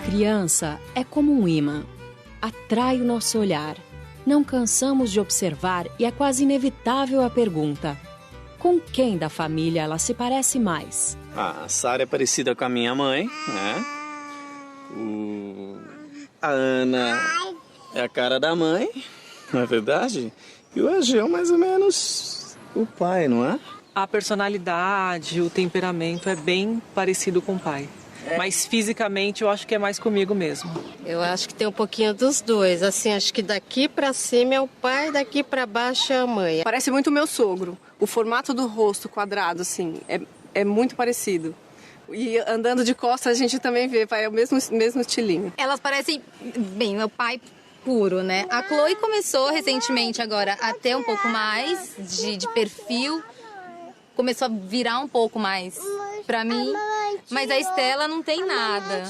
Criança é como um imã. Atrai o nosso olhar. Não cansamos de observar e é quase inevitável a pergunta: com quem da família ela se parece mais? A Sara é parecida com a minha mãe, né? A Ana é a cara da mãe, não é verdade? E o Ageu mais ou menos o pai, não é? A personalidade, o temperamento é bem parecido com o pai. Mas fisicamente eu acho que é mais comigo mesmo. Eu acho que tem um pouquinho dos dois. Assim, acho que daqui pra cima é o pai, daqui pra baixo é a mãe. Parece muito meu sogro. O formato do rosto quadrado, assim, é muito parecido. E andando de costas a gente também vê, é o mesmo estilinho. Elas parecem, bem, meu pai puro, né? A Chloe começou recentemente agora a ter um pouco mais de perfil. Começou a virar um pouco mais pra mim. Mas a Estela não tem nada.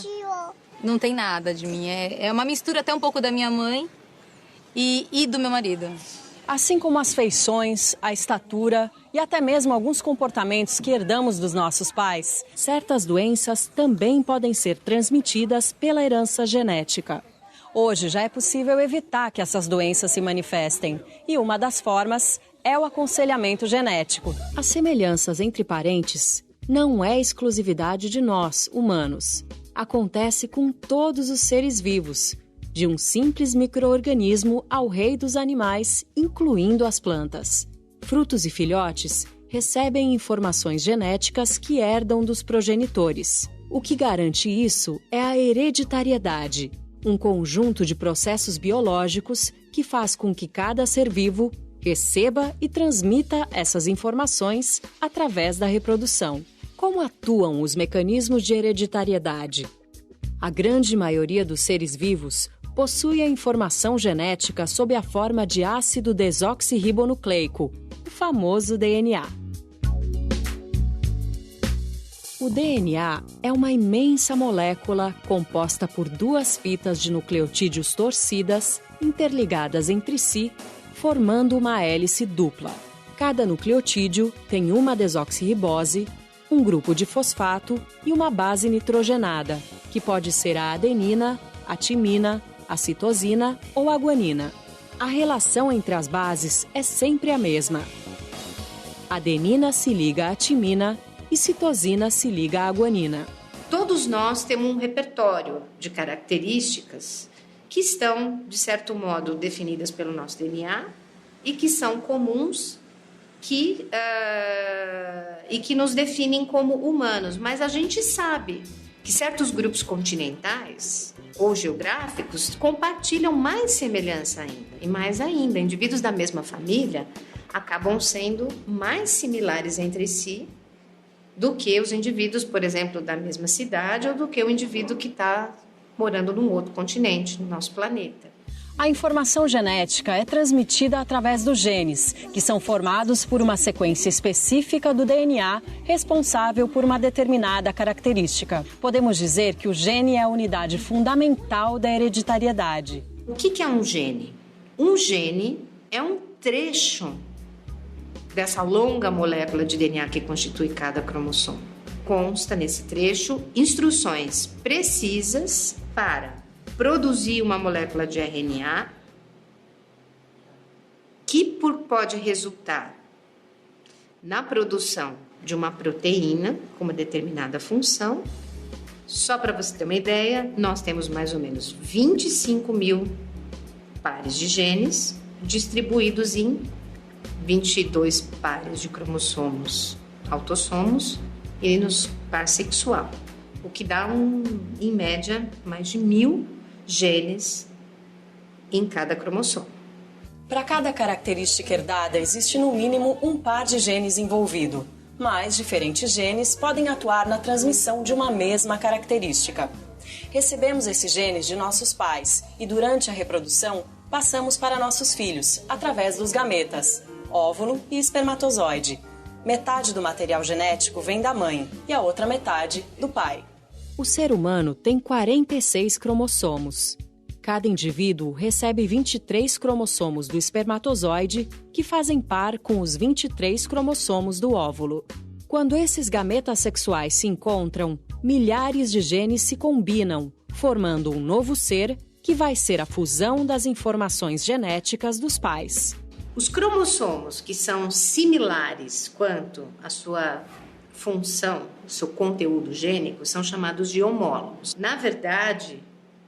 Não tem nada de mim. É uma mistura até um pouco da minha mãe e do meu marido. Assim como as feições, a estatura e até mesmo alguns comportamentos que herdamos dos nossos pais, certas doenças também podem ser transmitidas pela herança genética. Hoje já é possível evitar que essas doenças se manifestem e uma das formas é o aconselhamento genético. As semelhanças entre parentes não é exclusividade de nós, humanos. Acontece com todos os seres vivos, de um simples micro-organismo ao rei dos animais, incluindo as plantas. Frutos e filhotes recebem informações genéticas que herdam dos progenitores. O que garante isso é a hereditariedade, um conjunto de processos biológicos que faz com que cada ser vivo receba e transmita essas informações através da reprodução. Como atuam os mecanismos de hereditariedade? A grande maioria dos seres vivos possui a informação genética sob a forma de ácido desoxirribonucleico, o famoso DNA. O DNA é uma imensa molécula composta por duas fitas de nucleotídeos torcidas interligadas entre si, formando uma hélice dupla. Cada nucleotídeo tem uma desoxirribose, um grupo de fosfato e uma base nitrogenada, que pode ser a adenina, a timina, a citosina ou a guanina. A relação entre as bases é sempre a mesma. Adenina se liga à timina e citosina se liga à guanina. Todos nós temos um repertório de características que estão, de certo modo, definidas pelo nosso DNA e que são comuns e que nos definem como humanos. Mas a gente sabe que certos grupos continentais ou geográficos compartilham mais semelhança ainda. E mais ainda, indivíduos da mesma família acabam sendo mais similares entre si do que os indivíduos, por exemplo, da mesma cidade ou do que o indivíduo que está morando num outro continente, no nosso planeta. A informação genética é transmitida através dos genes, que são formados por uma sequência específica do DNA responsável por uma determinada característica. Podemos dizer que o gene é a unidade fundamental da hereditariedade. O que é um gene? Um gene é um trecho dessa longa molécula de DNA que constitui cada cromossomo. Consta nesse trecho instruções precisas para produzir uma molécula de RNA que pode resultar na produção de uma proteína com uma determinada função. Só para você ter uma ideia, nós temos mais ou menos 25 mil pares de genes distribuídos em 22 pares de cromossomos autossomos e no par sexual, o que dá, em média, mais de 1.000 genes em cada cromossomo. Para cada característica herdada, existe no mínimo um par de genes envolvido, mas diferentes genes podem atuar na transmissão de uma mesma característica. Recebemos esses genes de nossos pais e, durante a reprodução, passamos para nossos filhos, através dos gametas, óvulo e espermatozoide. Metade do material genético vem da mãe e a outra metade do pai. O ser humano tem 46 cromossomos. Cada indivíduo recebe 23 cromossomos do espermatozoide, que fazem par com os 23 cromossomos do óvulo. Quando esses gametas sexuais se encontram, milhares de genes se combinam, formando um novo ser que vai ser a fusão das informações genéticas dos pais. Os cromossomos que são similares quanto à sua função, seu conteúdo gênico, são chamados de homólogos. Na verdade,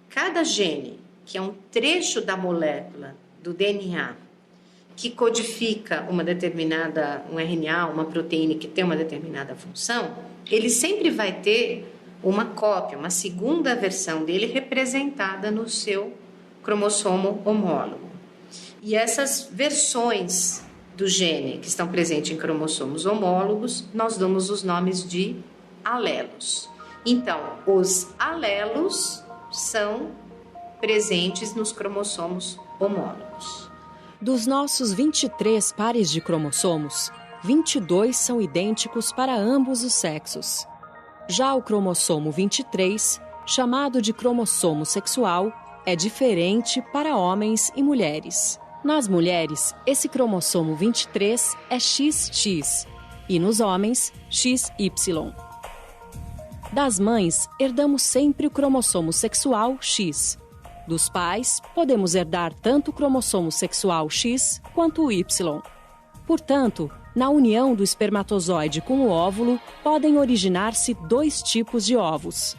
cada gene, que é um trecho da molécula do DNA, que codifica um RNA, uma proteína que tem uma determinada função, ele sempre vai ter uma cópia, uma segunda versão dele representada no seu cromossomo homólogo. E essas versões do gene que estão presentes em cromossomos homólogos, nós damos os nomes de alelos. Então, os alelos são presentes nos cromossomos homólogos. Dos nossos 23 pares de cromossomos, 22 são idênticos para ambos os sexos. Já o cromossomo 23, chamado de cromossomo sexual, é diferente para homens e mulheres. Nas mulheres, esse cromossomo 23 é XX e nos homens, XY. Das mães, herdamos sempre o cromossomo sexual X. Dos pais, podemos herdar tanto o cromossomo sexual X quanto o Y. Portanto, na união do espermatozoide com o óvulo, podem originar-se 2 tipos de ovos.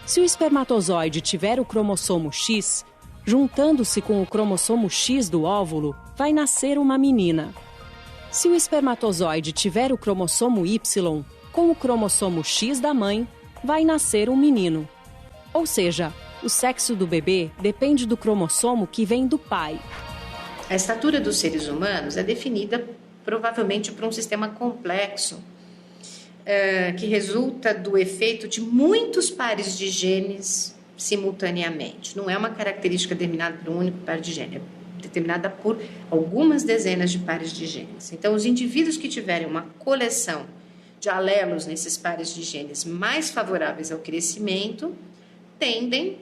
Se o espermatozoide tiver o cromossomo X, juntando-se com o cromossomo X do óvulo, vai nascer uma menina. Se o espermatozoide tiver o cromossomo Y, com o cromossomo X da mãe, vai nascer um menino. Ou seja, o sexo do bebê depende do cromossomo que vem do pai. A estatura dos seres humanos é definida provavelmente por um sistema complexo que resulta do efeito de muitos pares de genes simultaneamente. Não é uma característica determinada por um único par de genes, é determinada por algumas dezenas de pares de genes. Então, os indivíduos que tiverem uma coleção de alelos nesses pares de genes mais favoráveis ao crescimento tendem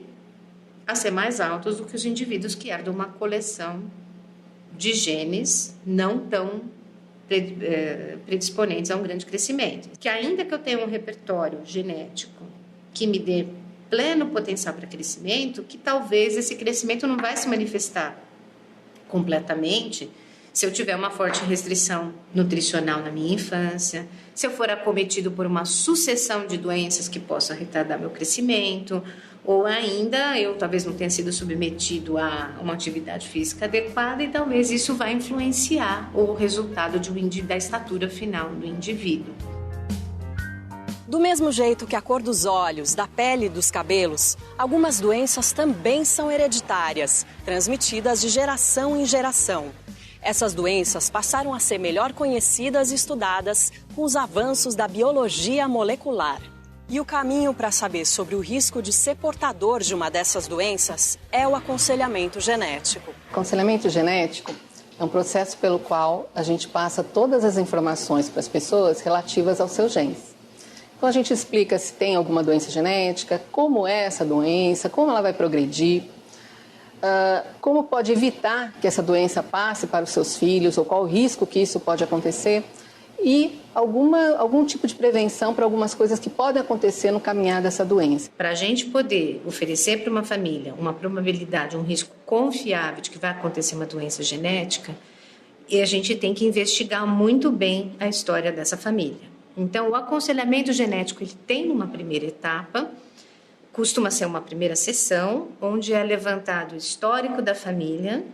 a ser mais altos do que os indivíduos que herdam uma coleção de genes não tão predisponentes a um grande crescimento. Que ainda que eu tenha um repertório genético que me dê pleno potencial para crescimento, que talvez esse crescimento não vai se manifestar completamente se eu tiver uma forte restrição nutricional na minha infância, se eu for acometido por uma sucessão de doenças que possam retardar meu crescimento, ou ainda eu talvez não tenha sido submetido a uma atividade física adequada e talvez isso vai influenciar o resultado da estatura final do indivíduo. Do mesmo jeito que a cor dos olhos, da pele e dos cabelos, algumas doenças também são hereditárias, transmitidas de geração em geração. Essas doenças passaram a ser melhor conhecidas e estudadas com os avanços da biologia molecular. E o caminho para saber sobre o risco de ser portador de uma dessas doenças é o aconselhamento genético. Aconselhamento genético é um processo pelo qual a gente passa todas as informações para as pessoas relativas aos seus genes. Então a gente explica se tem alguma doença genética, como é essa doença, como ela vai progredir, como pode evitar que essa doença passe para os seus filhos ou qual o risco que isso pode acontecer e algum tipo de prevenção para algumas coisas que podem acontecer no caminhar dessa doença. Para a gente poder oferecer para uma família uma probabilidade, um risco confiável de que vai acontecer uma doença genética, e a gente tem que investigar muito bem a história dessa família. Então, o aconselhamento genético ele tem uma primeira etapa, costuma ser uma primeira sessão, onde é levantado o histórico da família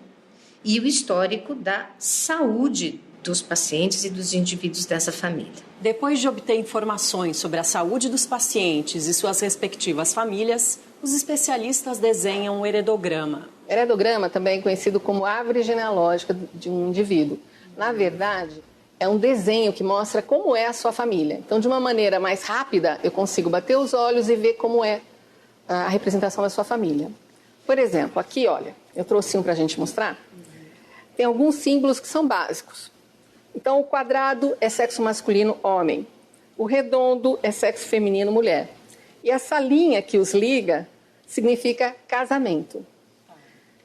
e o histórico da saúde dos pacientes e dos indivíduos dessa família. Depois de obter informações sobre a saúde dos pacientes e suas respectivas famílias, os especialistas desenham um heredograma. Heredograma também é conhecido como árvore genealógica de um indivíduo. Na verdade, é um desenho que mostra como é a sua família. Então, de uma maneira mais rápida, eu consigo bater os olhos e ver como é a representação da sua família. Por exemplo, aqui, olha, eu trouxe um para a gente mostrar. Tem alguns símbolos que são básicos. Então, o quadrado é sexo masculino, homem. O redondo é sexo feminino, mulher. E essa linha que os liga significa casamento.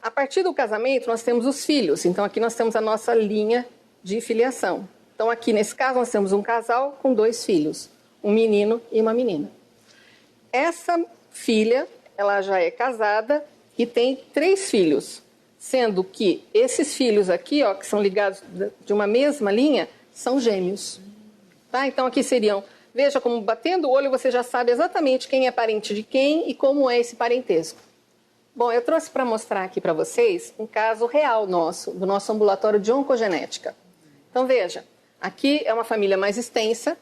A partir do casamento, nós temos os filhos. Então, aqui nós temos a nossa linha de filiação. Então, aqui nesse caso, nós temos um casal com 2 filhos, um menino e uma menina. Essa filha ela já é casada e tem 3 filhos, sendo que esses filhos aqui, ó, que são ligados de uma mesma linha, são gêmeos. Tá? Então aqui seriam, veja como batendo o olho você já sabe exatamente quem é parente de quem e como é esse parentesco. Bom, eu trouxe para mostrar aqui para vocês um caso real nosso, do nosso ambulatório de oncogenética. Então veja, aqui é uma família mais extensa,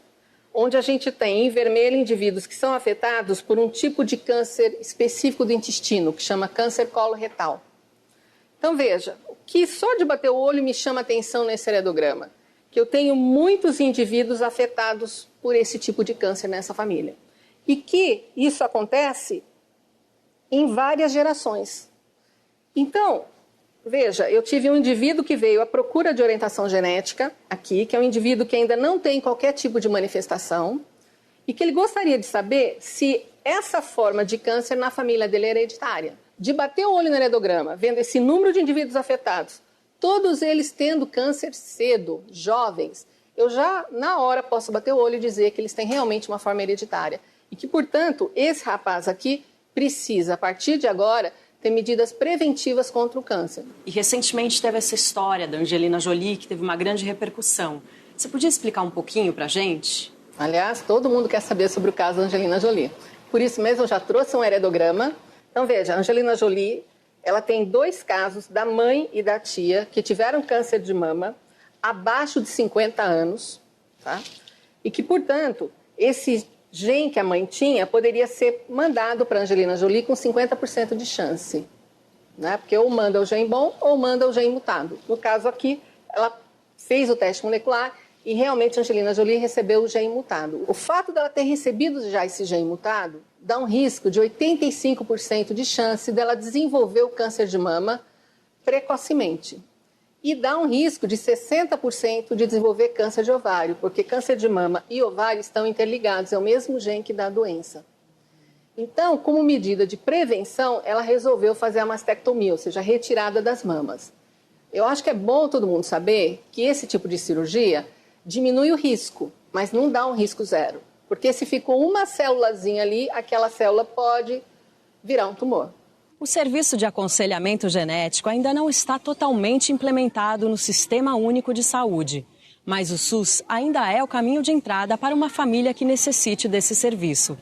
onde a gente tem em vermelho indivíduos que são afetados por um tipo de câncer específico do intestino, que chama câncer coloretal. Então veja, o que só de bater o olho me chama atenção nesse heredograma, que eu tenho muitos indivíduos afetados por esse tipo de câncer nessa família. E que isso acontece em várias gerações. Então, veja, eu tive um indivíduo que veio à procura de orientação genética aqui, que é um indivíduo que ainda não tem qualquer tipo de manifestação e que ele gostaria de saber se essa forma de câncer na família dele é hereditária. De bater o olho no heredograma, vendo esse número de indivíduos afetados, todos eles tendo câncer cedo, jovens, eu já na hora posso bater o olho e dizer que eles têm realmente uma forma hereditária. E que, portanto, esse rapaz aqui precisa, a partir de agora, ter medidas preventivas contra o câncer. E recentemente teve essa história da Angelina Jolie, que teve uma grande repercussão. Você podia explicar um pouquinho pra gente? Aliás, todo mundo quer saber sobre o caso da Angelina Jolie. Por isso mesmo, eu já trouxe um heredograma. Então, veja, a Angelina Jolie, ela tem 2 casos da mãe e da tia que tiveram câncer de mama abaixo de 50 anos, tá? E que, portanto, esse gene que a mãe tinha poderia ser mandado para a Angelina Jolie com 50% de chance, né? Porque ou manda o gene bom ou manda o gene mutado. No caso aqui, ela fez o teste molecular e realmente a Angelina Jolie recebeu o gene mutado. O fato dela ter recebido já esse gene mutado dá um risco de 85% de chance dela desenvolver o câncer de mama precocemente. E dá um risco de 60% de desenvolver câncer de ovário, porque câncer de mama e ovário estão interligados, é o mesmo gene que dá a doença. Então, como medida de prevenção, ela resolveu fazer a mastectomia, ou seja, a retirada das mamas. Eu acho que é bom todo mundo saber que esse tipo de cirurgia diminui o risco, mas não dá um risco zero. Porque se ficou uma célulazinha ali, aquela célula pode virar um tumor. O serviço de aconselhamento genético ainda não está totalmente implementado no Sistema Único de Saúde, mas o SUS ainda é o caminho de entrada para uma família que necessite desse serviço.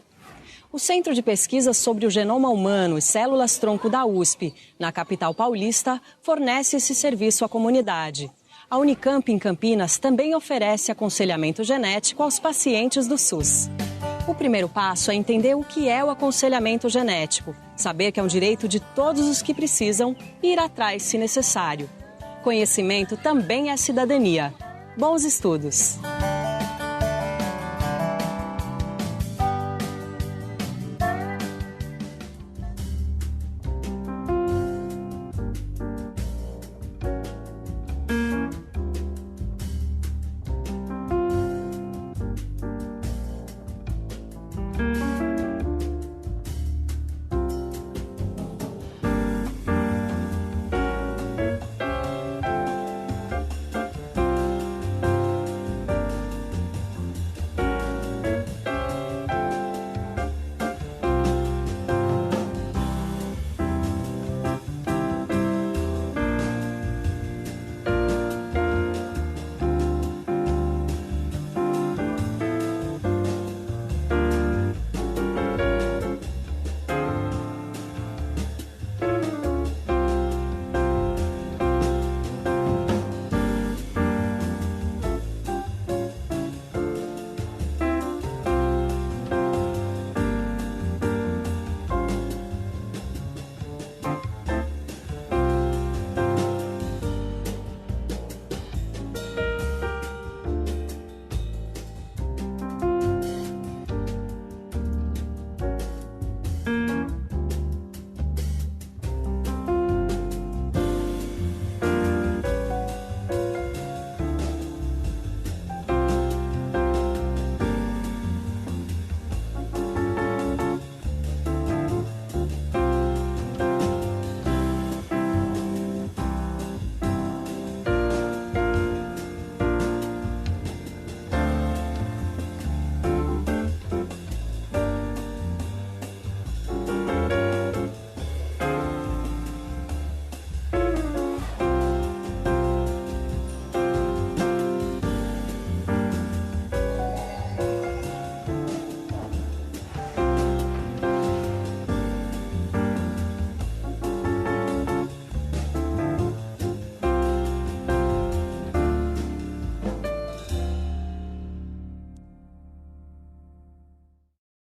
O Centro de Pesquisa sobre o Genoma Humano e Células-Tronco da USP, na capital paulista, fornece esse serviço à comunidade. A Unicamp, em Campinas, também oferece aconselhamento genético aos pacientes do SUS. O primeiro passo é entender o que é o aconselhamento genético, saber que é um direito de todos os que precisam e ir atrás se necessário. Conhecimento também é cidadania. Bons estudos!